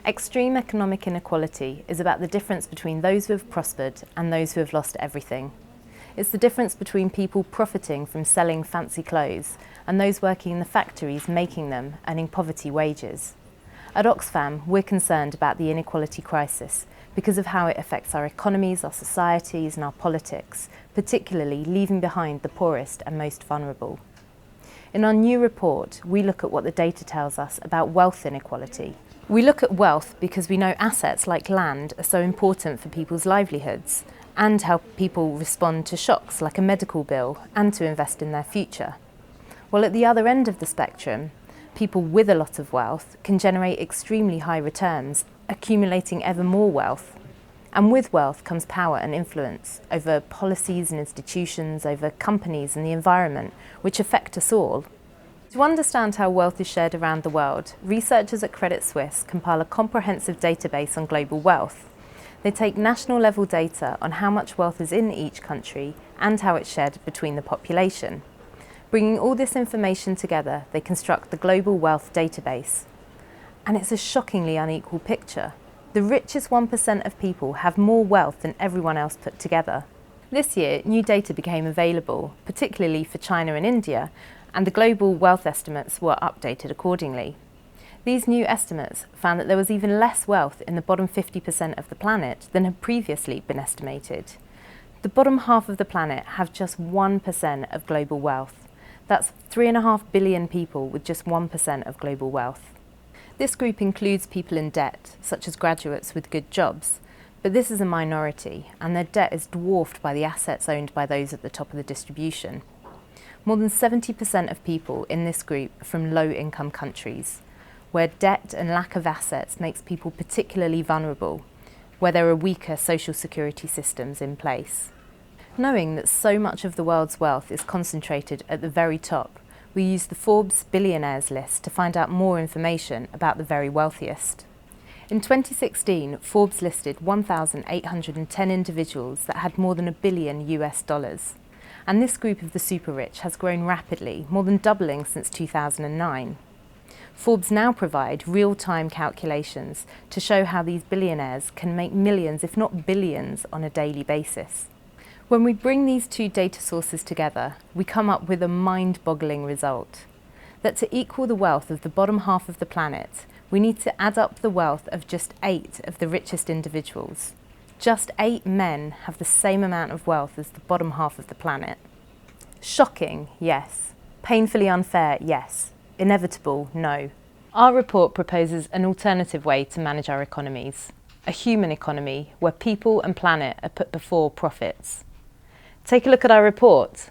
Extreme economic inequality is about the difference between those who have prospered and those who have lost everything. It's the difference between people profiting from selling fancy clothes and those working in the factories making them, earning poverty wages. At Oxfam, we're concerned about the inequality crisis because of how it affects our economies, our societies and our politics, particularly leaving behind the poorest and most vulnerable. In our new report, we look at what the data tells us about wealth inequality. We look at wealth because we know assets like land are so important for people's livelihoods and help people respond to shocks like a medical bill and to invest in their future. While at the other end of the spectrum, people with a lot of wealth can generate extremely high returns, accumulating ever more wealth. And with wealth comes power and influence over policies and institutions, over companies and the environment, which affect us all. To understand how wealth is shared around the world, researchers at Credit Suisse compile a comprehensive database on global wealth. They take national level data on how much wealth is in each country and how it's shared between the population. Bringing all this information together, they construct the Global Wealth Database. And it's a shockingly unequal picture. The richest 1% of people have more wealth than everyone else put together. This year, new data became available, particularly for China and India, and the global wealth estimates were updated accordingly. These new estimates found that there was even less wealth in the bottom 50% of the planet than had previously been estimated. The bottom half of the planet have just 1% of global wealth. That's 3.5 billion people with just 1% of global wealth. This group includes people in debt, such as graduates with good jobs, but this is a minority, and their debt is dwarfed by the assets owned by those at the top of the distribution. More than 70% of people in this group are from low-income countries, where debt and lack of assets makes people particularly vulnerable, where there are weaker social security systems in place. Knowing that so much of the world's wealth is concentrated at the very top, we used the Forbes billionaires list to find out more information about the very wealthiest. In 2016, Forbes listed 1,810 individuals that had more than $1 billion US. And this group of the super rich has grown rapidly, more than doubling since 2009. Forbes now provide real-time calculations to show how these billionaires can make millions, if not billions, on a daily basis. When we bring these two data sources together, we come up with a mind-boggling result. That to equal the wealth of the bottom half of the planet, we need to add up the wealth of just 8 of the richest individuals. Just 8 men have the same amount of wealth as the bottom half of the planet. Shocking, yes. Painfully unfair, yes. Inevitable, no. Our report proposes an alternative way to manage our economies. A human economy where people and planet are put before profits. Take a look at our report.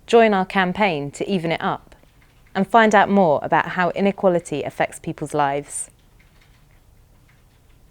Join our campaign to even it up. And find out more about how inequality affects people's lives.